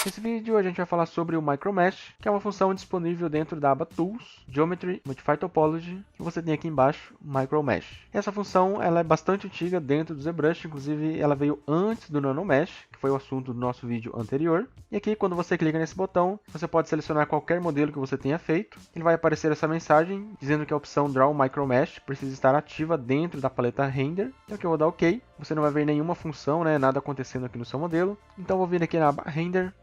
Nesse vídeo a gente vai falar sobre o Micromesh, que é uma função disponível dentro da aba Tools, Geometry, Modify Topology, que você tem aqui embaixo, Micromesh. Essa função ela é bastante antiga dentro do ZBrush, inclusive ela veio antes do NanoMesh, que foi o assunto do nosso vídeo anterior. E aqui quando você clica nesse botão, você pode selecionar qualquer modelo que você tenha feito. Ele vai aparecer essa mensagem dizendo que a opção Draw Micromesh precisa estar ativa dentro da paleta Render. Então aqui eu vou dar OK. Você não vai ver nenhuma função, nada acontecendo aqui no seu modelo. Então eu vou vir aqui na aba Render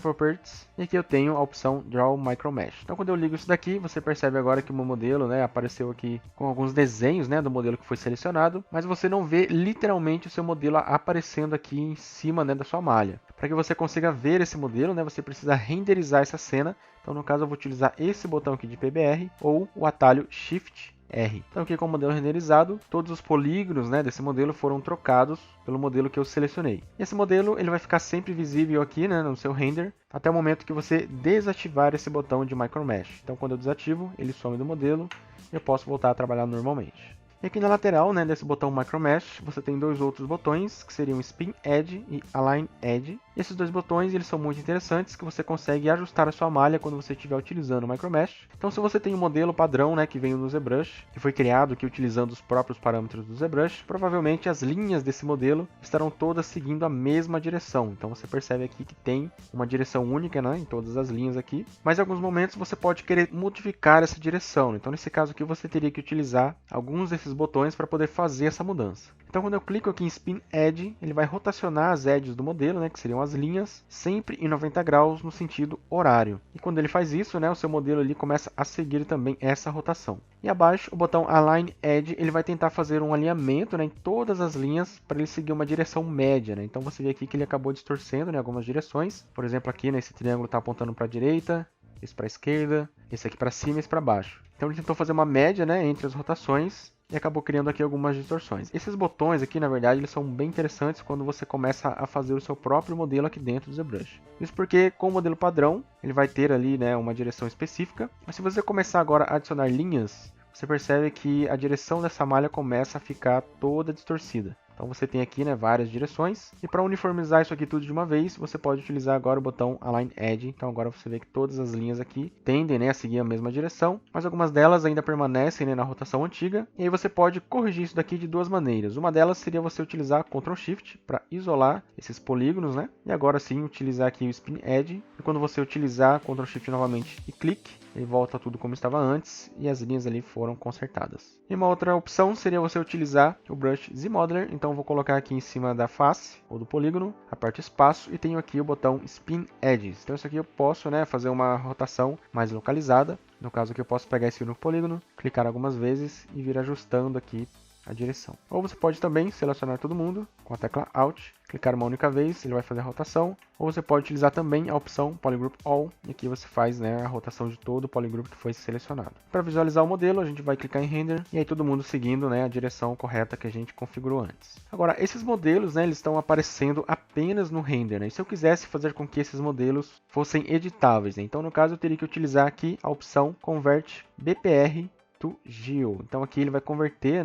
Properties, e aqui eu tenho a opção Draw Micromesh. Então quando eu ligo isso daqui, você percebe agora que o meu modelo apareceu aqui com alguns desenhos do modelo que foi selecionado, mas você não vê literalmente o seu modelo aparecendo aqui em cima da sua malha. Para que você consiga ver esse modelo, você precisa renderizar essa cena. Então no caso eu vou utilizar esse botão aqui de PBR ou o atalho Shift R. Então aqui com o modelo renderizado, todos os polígonos desse modelo foram trocados pelo modelo que eu selecionei. E esse modelo ele vai ficar sempre visível aqui no seu render, até o momento que você desativar esse botão de Micromesh. Então quando eu desativo, ele some do modelo e eu posso voltar a trabalhar normalmente. E aqui na lateral desse botão Micromesh, você tem dois outros botões, que seriam Spin Edge e Align Edge. E esses dois botões eles são muito interessantes, que você consegue ajustar a sua malha quando você estiver utilizando o Micromesh. Então se você tem um modelo padrão que veio no ZBrush, que foi criado aqui utilizando os próprios parâmetros do ZBrush, provavelmente as linhas desse modelo estarão todas seguindo a mesma direção. Então você percebe aqui que tem uma direção única em todas as linhas aqui, mas em alguns momentos você pode querer modificar essa direção. Então nesse caso aqui você teria que utilizar alguns desses botões para poder fazer essa mudança. Então quando eu clico aqui em Spin Edge, ele vai rotacionar as edges do modelo, que seriam as linhas, sempre em 90 graus no sentido horário. E quando ele faz isso, o seu modelo ali começa a seguir também essa rotação. E abaixo, o botão Align Edge, ele vai tentar fazer um alinhamento em todas as linhas para ele seguir uma direção média. Então você vê aqui que ele acabou distorcendo em algumas direções. Por exemplo, aqui esse triângulo está apontando para a direita, esse para a esquerda, esse aqui para cima e esse para baixo. Então ele tentou fazer uma média entre as rotações e acabou criando aqui algumas distorções. Esses botões aqui, na verdade, eles são bem interessantes quando você começa a fazer o seu próprio modelo aqui dentro do ZBrush. Isso porque com o modelo padrão, ele vai ter ali uma direção específica, mas se você começar agora a adicionar linhas, você percebe que a direção dessa malha começa a ficar toda distorcida. Então você tem aqui várias direções, e para uniformizar isso aqui tudo de uma vez, você pode utilizar agora o botão Align Edge. Então agora você vê que todas as linhas aqui tendem a seguir a mesma direção, mas algumas delas ainda permanecem na rotação antiga, e aí você pode corrigir isso daqui de duas maneiras. Uma delas seria você utilizar Ctrl Shift para isolar esses polígonos, e agora sim utilizar aqui o Spin Edge, e quando você utilizar Ctrl Shift novamente e clique, ele volta tudo como estava antes e as linhas ali foram consertadas. E uma outra opção seria você utilizar o Brush Z-Modeler. Então eu vou colocar aqui em cima da face ou do polígono, aperto espaço e tenho aqui o botão Spin Edges. Então isso aqui eu posso fazer uma rotação mais localizada. No caso aqui eu posso pegar esse único polígono, clicar algumas vezes e vir ajustando aqui a direção. Ou você pode também selecionar todo mundo com a tecla Alt, clicar uma única vez, ele vai fazer a rotação. Ou você pode utilizar também a opção Polygroup All, e aqui você faz a rotação de todo o polygroup que foi selecionado. Para visualizar o modelo, a gente vai clicar em Render, e aí todo mundo seguindo a direção correta que a gente configurou antes. Agora, esses modelos eles estão aparecendo apenas no Render. E se eu quisesse fazer com que esses modelos fossem editáveis, então no caso eu teria que utilizar aqui a opção Convert BPR to Geo. Então aqui ele vai converter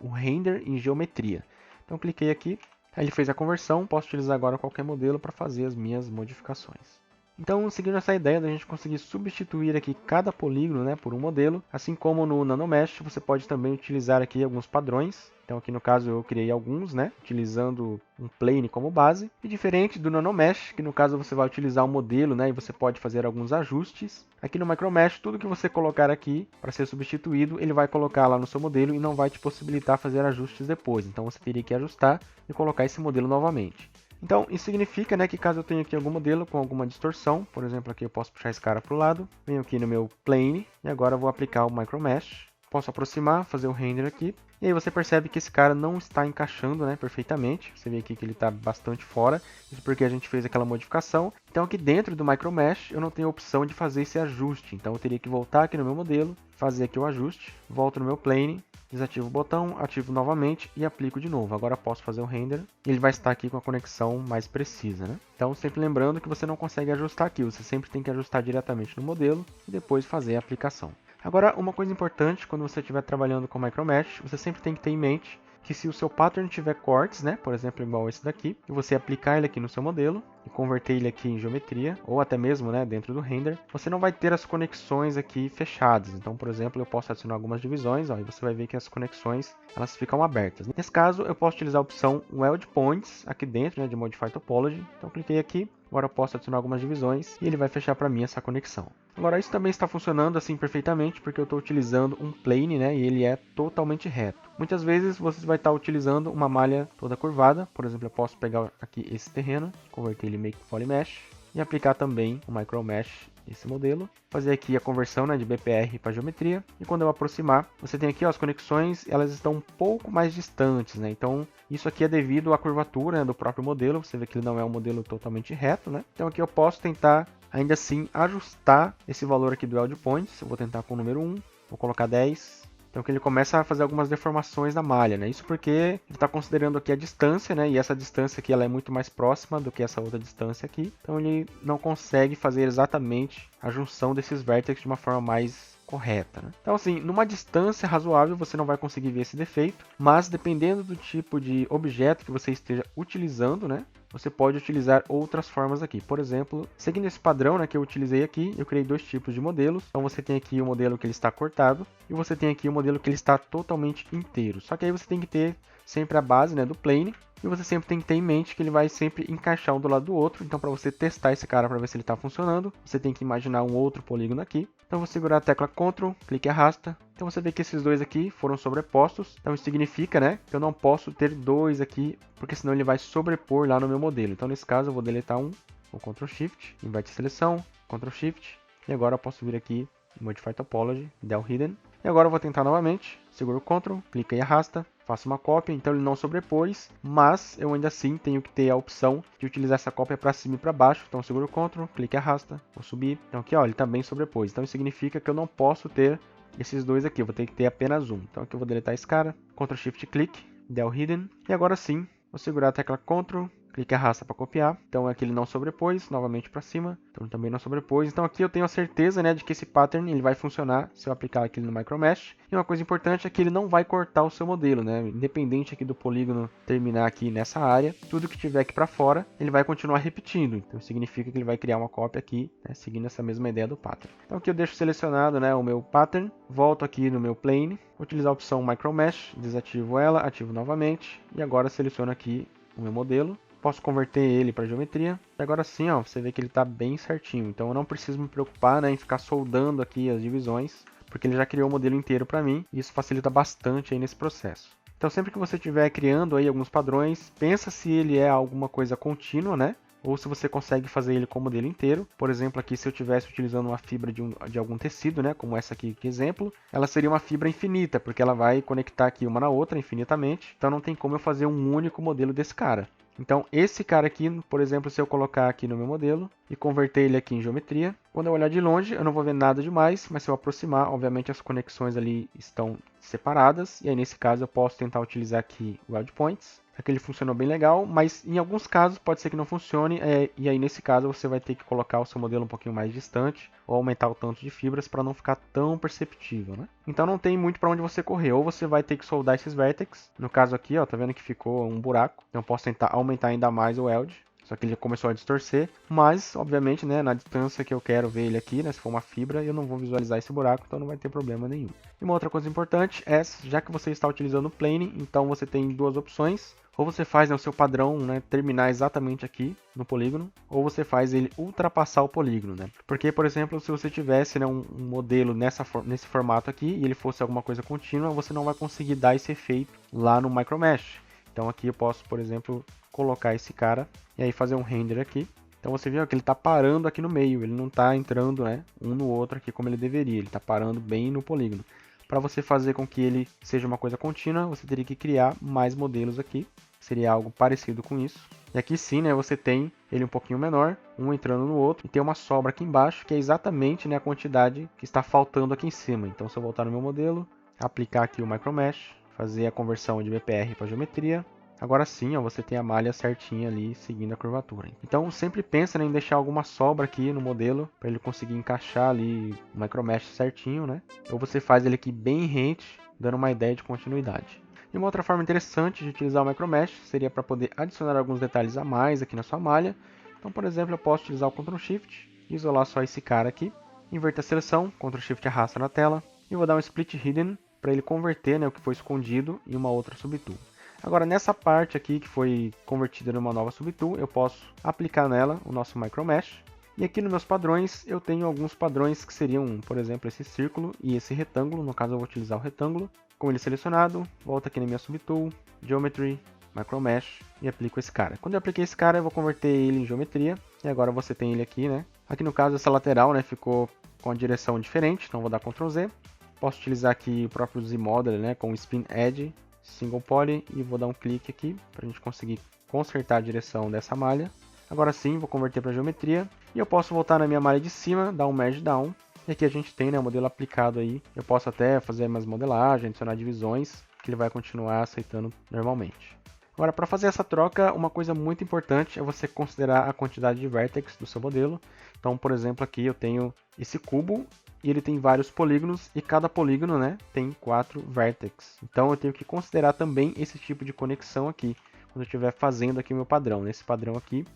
o render em geometria. Então cliquei aqui, aí ele fez a conversão, posso utilizar agora qualquer modelo para fazer as minhas modificações. Então, seguindo essa ideia da gente conseguir substituir aqui cada polígono por um modelo, assim como no NanoMesh, você pode também utilizar aqui alguns padrões. Então aqui no caso eu criei alguns, utilizando um plane como base. E diferente do NanoMesh, que no caso você vai utilizar um modelo, e você pode fazer alguns ajustes. Aqui no Micromesh, tudo que você colocar aqui para ser substituído, ele vai colocar lá no seu modelo e não vai te possibilitar fazer ajustes depois. Então você teria que ajustar e colocar esse modelo novamente. Então, isso significa que caso eu tenha aqui algum modelo com alguma distorção, por exemplo, aqui eu posso puxar esse cara para o lado, venho aqui no meu plane e agora eu vou aplicar o Micromesh. Posso aproximar, fazer o render aqui, e aí você percebe que esse cara não está encaixando perfeitamente. Você vê aqui que ele está bastante fora, isso porque a gente fez aquela modificação. Então aqui dentro do Micromesh eu não tenho a opção de fazer esse ajuste, então eu teria que voltar aqui no meu modelo, fazer aqui o ajuste, volto no meu plane, desativo o botão, ativo novamente e aplico de novo. Agora posso fazer o render e ele vai estar aqui com a conexão mais precisa. Então sempre lembrando que você não consegue ajustar aqui, você sempre tem que ajustar diretamente no modelo e depois fazer a aplicação. Agora, uma coisa importante quando você estiver trabalhando com Micromesh, você sempre tem que ter em mente que se o seu pattern tiver cortes, por exemplo, igual esse daqui, e você aplicar ele aqui no seu modelo, e converter ele aqui em geometria, ou até mesmo, né, dentro do render, você não vai ter as conexões aqui fechadas. Então, por exemplo, eu posso adicionar algumas divisões, ó, e você vai ver que as conexões elas ficam abertas. Nesse caso, eu posso utilizar a opção Weld Points aqui dentro, né, de Modify Topology. Então, cliquei aqui. Agora eu posso adicionar algumas divisões e ele vai fechar para mim essa conexão. Agora isso também está funcionando assim perfeitamente porque eu estou utilizando um plane, né, e ele é totalmente reto. Muitas vezes você vai estar utilizando uma malha toda curvada. Por exemplo, eu posso pegar aqui esse terreno, converter ele em Make Polymesh e aplicar também o Micro Mesh esse modelo, fazer aqui a conversão, né, de BPR para geometria, e quando eu aproximar, você tem aqui ó, as conexões, elas estão um pouco mais distantes, né, então isso aqui é devido à curvatura, né, do próprio modelo. Você vê que ele não é um modelo totalmente reto, né, então aqui eu posso tentar ainda assim ajustar esse valor aqui do Weld Points. Eu vou tentar com o número 1, vou colocar 10, então que ele começa a fazer algumas deformações na malha, né? Isso porque ele está considerando aqui a distância, né? E essa distância aqui ela é muito mais próxima do que essa outra distância aqui. Então ele não consegue fazer exatamente a junção desses vértices de uma forma mais correta, né? Então assim, numa distância razoável você não vai conseguir ver esse defeito, mas dependendo do tipo de objeto que você esteja utilizando, né? Você pode utilizar outras formas aqui. Por exemplo, seguindo esse padrão, né, que eu utilizei aqui, eu criei dois tipos de modelos. Então você tem aqui o modelo que ele está cortado e você tem aqui o modelo que ele está totalmente inteiro. Só que aí você tem que ter sempre a base, né, do plane. E você sempre tem que ter em mente que ele vai sempre encaixar um do lado do outro. Então, para você testar esse cara para ver se ele está funcionando, você tem que imaginar um outro polígono aqui. Então, eu vou segurar a tecla Ctrl, clique e arrasta. Então, você vê que esses dois aqui foram sobrepostos. Então, isso significa, né, que eu não posso ter dois aqui, porque senão ele vai sobrepor lá no meu modelo. Então, nesse caso, eu vou deletar um, vou Ctrl Shift, inverte seleção, Ctrl Shift. E agora eu posso vir aqui em Modify Topology, Del Hidden. E agora eu vou tentar novamente, seguro o Ctrl, clica e arrasta. Faço uma cópia, então ele não sobrepôs, mas eu ainda assim tenho que ter a opção de utilizar essa cópia para cima e para baixo. Então seguro o Ctrl, clique e arrasta, vou subir. Então aqui ó, ele também sobrepôs. Então isso significa que eu não posso ter esses dois aqui, eu vou ter que ter apenas um. Então aqui eu vou deletar esse cara, Ctrl Shift Click, Del Hidden. E agora sim, vou segurar a tecla Ctrl, clique e arrasta para copiar. Então aqui ele não sobrepôs, novamente para cima. Então ele também não sobrepôs. Então aqui eu tenho a certeza, né, de que esse pattern ele vai funcionar se eu aplicar aqui no Micro Mesh. E uma coisa importante é que ele não vai cortar o seu modelo, né? Independente aqui do polígono terminar aqui nessa área, tudo que tiver aqui para fora, ele vai continuar repetindo. Então significa que ele vai criar uma cópia aqui, né, seguindo essa mesma ideia do pattern. Então aqui eu deixo selecionado, né, o meu pattern, volto aqui no meu plane, vou utilizar a opção Micro Mesh, desativo ela, ativo novamente e agora seleciono aqui o meu modelo. Posso converter ele para geometria. E agora sim, ó, você vê que ele está bem certinho. Então eu não preciso me preocupar, né, em ficar soldando aqui as divisões, porque ele já criou o modelo inteiro para mim. E isso facilita bastante aí nesse processo. Então sempre que você estiver criando aí alguns padrões, pensa se ele é alguma coisa contínua, né? Ou se você consegue fazer ele com o modelo inteiro. Por exemplo, aqui se eu estivesse utilizando uma fibra de algum tecido, né, como essa aqui de exemplo, ela seria uma fibra infinita, porque ela vai conectar aqui uma na outra infinitamente. Então não tem como eu fazer um único modelo desse cara. Então esse cara aqui, por exemplo, se eu colocar aqui no meu modelo e converter ele aqui em geometria, quando eu olhar de longe eu não vou ver nada demais, mas se eu aproximar, obviamente as conexões ali estão separadas. E aí nesse caso eu posso tentar utilizar aqui o Weld Points. Aqui ele funcionou bem legal, mas em alguns casos pode ser que não funcione, e aí nesse caso você vai ter que colocar o seu modelo um pouquinho mais distante ou aumentar o tanto de fibras para não ficar tão perceptível, né? Então não tem muito para onde você correr, ou você vai ter que soldar esses vértices. No caso aqui, ó, tá vendo que ficou um buraco, então eu posso tentar aumentar ainda mais o weld. Só que ele começou a distorcer, mas obviamente, né, na distância que eu quero ver ele aqui, né, se for uma fibra, eu não vou visualizar esse buraco, então não vai ter problema nenhum. E uma outra coisa importante é, já que você está utilizando o plane, então você tem duas opções. Ou você faz, né, o seu padrão, né, terminar exatamente aqui no polígono, ou você faz ele ultrapassar o polígono, né? Porque, por exemplo, se você tivesse, né, um modelo nesse formato aqui e ele fosse alguma coisa contínua, você não vai conseguir dar esse efeito lá no Micro Mesh. Então aqui eu posso, por exemplo, colocar esse cara e aí fazer um render aqui. Então você viu que ele está parando aqui no meio, ele não está entrando, né, um no outro aqui como ele deveria, ele está parando bem no polígono. Para você fazer com que ele seja uma coisa contínua, você teria que criar mais modelos aqui. Seria algo parecido com isso. E aqui sim, né, você tem ele um pouquinho menor, um entrando no outro, e tem uma sobra aqui embaixo, que é exatamente, né, a quantidade que está faltando aqui em cima. Então, se eu voltar no meu modelo, aplicar aqui o Micro Mesh, fazer a conversão de BPR para geometria, agora sim, ó, você tem a malha certinha ali, seguindo a curvatura. Então, sempre pensa, né, em deixar alguma sobra aqui no modelo, para ele conseguir encaixar ali o Micro Mesh certinho, né? Ou você faz ele aqui bem rente, dando uma ideia de continuidade. E uma outra forma interessante de utilizar o Micro Mesh seria para poder adicionar alguns detalhes a mais aqui na sua malha. Então, por exemplo, eu posso utilizar o Ctrl Shift, isolar só esse cara aqui, inverter a seleção, Ctrl Shift arrasta na tela, e vou dar um Split Hidden para ele converter, né, o que foi escondido em uma outra subtool. Agora, nessa parte aqui que foi convertida numa nova subtool, eu posso aplicar nela o nosso Micro Mesh. E aqui nos meus padrões, eu tenho alguns padrões que seriam, por exemplo, esse círculo e esse retângulo. No caso, eu vou utilizar o retângulo. Com ele selecionado, volto aqui na minha subtool, Geometry, Micro Mesh e aplico esse cara. Quando eu apliquei esse cara, eu vou converter ele em geometria. E agora você tem ele aqui, né? Aqui no caso, essa lateral, né, ficou com a direção diferente, então vou dar Ctrl Z. Posso utilizar aqui o próprio Z-Modeler, né, com o Spin Edge, Single Poly, e vou dar um clique aqui para a gente conseguir consertar a direção dessa malha. Agora sim, vou converter para geometria. E eu posso voltar na minha malha de cima, dar um Merge Down. E aqui a gente tem, né, o modelo aplicado aí. Eu posso até fazer mais modelagem, adicionar divisões, que ele vai continuar aceitando normalmente. Agora, para fazer essa troca, uma coisa muito importante é você considerar a quantidade de vértices do seu modelo. Então, por exemplo, aqui eu tenho esse cubo e ele tem vários polígonos e cada polígono, né, tem 4 vértices. Então, eu tenho que considerar também esse tipo de conexão aqui, quando eu estiver fazendo aqui o meu padrão. Nesse padrão aqui,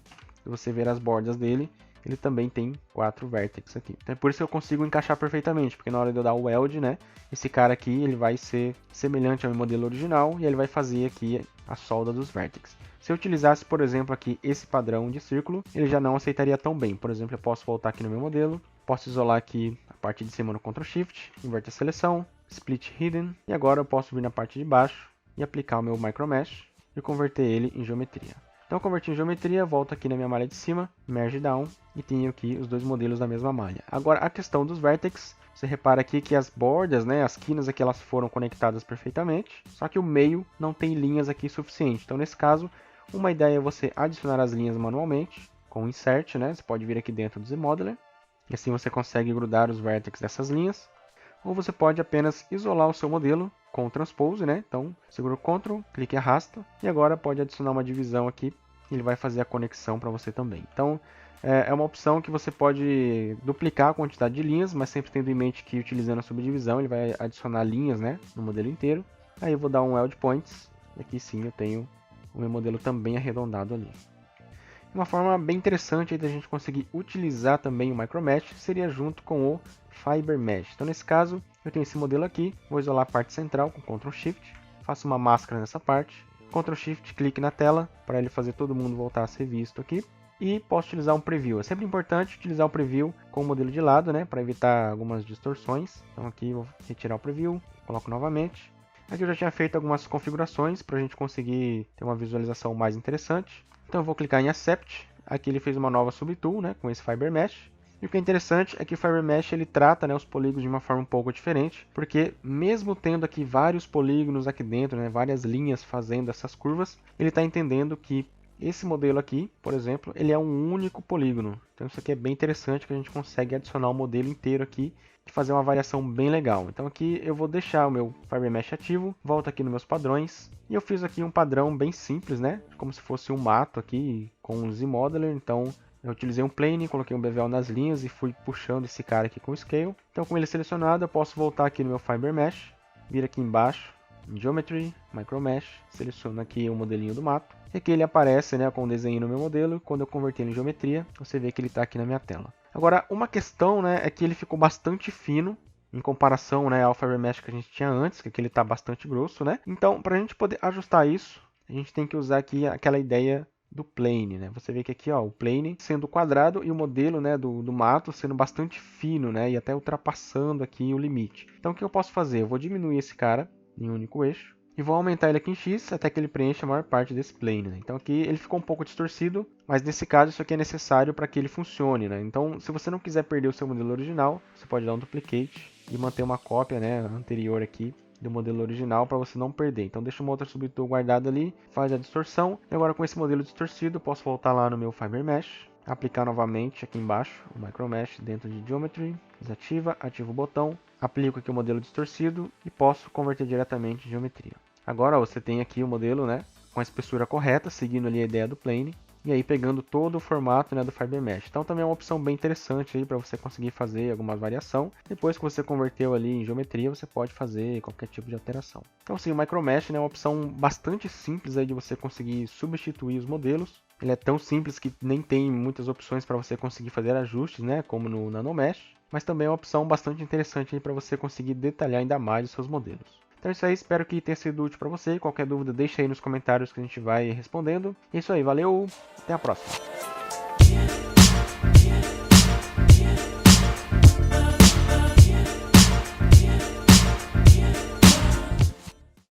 se você ver as bordas dele, ele também tem 4 vértices aqui. Então é por isso que eu consigo encaixar perfeitamente, porque na hora de eu dar o weld, né, esse cara aqui ele vai ser semelhante ao meu modelo original e ele vai fazer aqui a solda dos vértices. Se eu utilizasse, por exemplo, aqui esse padrão de círculo, ele já não aceitaria tão bem. Por exemplo, eu posso voltar aqui no meu modelo, posso isolar aqui a parte de cima no Ctrl Shift, inverter a seleção, Split Hidden, e agora eu posso vir na parte de baixo e aplicar o meu Micro Mesh e converter ele em geometria. Então, converti em geometria, volto aqui na minha malha de cima, Merge Down, e tenho aqui os dois modelos da mesma malha. Agora, a questão dos vértices, você repara aqui que as bordas, né, as quinas aqui, elas foram conectadas perfeitamente, só que o meio não tem linhas aqui suficiente. Então, nesse caso, uma ideia é você adicionar as linhas manualmente, com Insert, né, você pode vir aqui dentro do Z-Modeler, e assim você consegue grudar os vértices dessas linhas. Ou você pode apenas isolar o seu modelo com o Transpose, né? Então, segura o Ctrl, clique e arrasta. E agora pode adicionar uma divisão aqui. E ele vai fazer a conexão para você também. Então, é uma opção que você pode duplicar a quantidade de linhas, mas sempre tendo em mente que utilizando a subdivisão, ele vai adicionar linhas, né, no modelo inteiro. Aí eu vou dar um Weld Points. E aqui sim eu tenho o meu modelo também arredondado ali. Uma forma bem interessante da gente conseguir utilizar também o Micro Mesh seria junto com o Fiber Mesh. Então, nesse caso, eu tenho esse modelo aqui, vou isolar a parte central com Ctrl Shift, faço uma máscara nessa parte, Ctrl Shift, clique na tela para ele fazer todo mundo voltar a ser visto aqui. E posso utilizar um preview. É sempre importante utilizar o preview com o modelo de lado, né, para evitar algumas distorções. Então aqui eu vou retirar o preview, coloco novamente. Aqui eu já tinha feito algumas configurações para a gente conseguir ter uma visualização mais interessante. Então eu vou clicar em Accept. Aqui ele fez uma nova subtool, né, com esse Fiber Mesh. E o que é interessante é que o Fiber Mesh ele trata, né, os polígonos de uma forma um pouco diferente, porque mesmo tendo aqui vários polígonos aqui dentro, né, várias linhas fazendo essas curvas, ele está entendendo que esse modelo aqui, por exemplo, ele é um único polígono. Então isso aqui é bem interessante, que a gente consegue adicionar o modelo inteiro aqui e fazer uma variação bem legal. Então aqui eu vou deixar o meu Fiber Mesh ativo, volto aqui nos meus padrões, e eu fiz aqui um padrão bem simples, né, como se fosse um mato aqui com um Z-Modeler. Então eu utilizei um plane, coloquei um bevel nas linhas e fui puxando esse cara aqui com o Scale. Então com ele selecionado, eu posso voltar aqui no meu Fiber Mesh, vir aqui embaixo, em Geometry, Micro Mesh, seleciono aqui o modelinho do mato. E aqui ele aparece, né, com o desenho no meu modelo. Quando eu converter ele em geometria, você vê que ele está aqui na minha tela. Agora, uma questão, né, é que ele ficou bastante fino em comparação, né, ao Fiber Mesh que a gente tinha antes, que aqui ele está bastante grosso, né? Então, para a gente poder ajustar isso, a gente tem que usar aqui aquela ideia do plane, né? Você vê que aqui, ó, o plane sendo quadrado e o modelo, né, do mato sendo bastante fino, né, e até ultrapassando aqui o limite. Então, o que eu posso fazer? Eu vou diminuir esse cara em um único eixo e vou aumentar ele aqui em X até que ele preencha a maior parte desse plane, né? Então aqui ele ficou um pouco distorcido, mas nesse caso isso aqui é necessário para que ele funcione, né? Então, se você não quiser perder o seu modelo original, você pode dar um duplicate e manter uma cópia, né, anterior aqui do modelo original para você não perder. Então deixa uma outra subtool guardada ali, faz a distorção. E agora com esse modelo distorcido, eu posso voltar lá no meu Fiber Mesh, aplicar novamente aqui embaixo o Micro Mesh dentro de Geometry, desativa, ativa o botão, aplico aqui o modelo distorcido e posso converter diretamente em geometria. Agora você tem aqui o modelo, né, com a espessura correta, seguindo ali a ideia do plane. e aí pegando todo o formato, né, do FiberMesh. Então também é uma opção bem interessante aí para você conseguir fazer alguma variação. Depois que você converteu ali em geometria, você pode fazer qualquer tipo de alteração. Então sim, o MicroMesh, né, é uma opção bastante simples aí de você conseguir substituir os modelos. Ele é tão simples que nem tem muitas opções para você conseguir fazer ajustes, né, como no NanoMesh, mas também é uma opção bastante interessante para você conseguir detalhar ainda mais os seus modelos. Então é isso aí, espero que tenha sido útil para você. Qualquer dúvida, deixa aí nos comentários que a gente vai respondendo. É isso aí, valeu, até a próxima!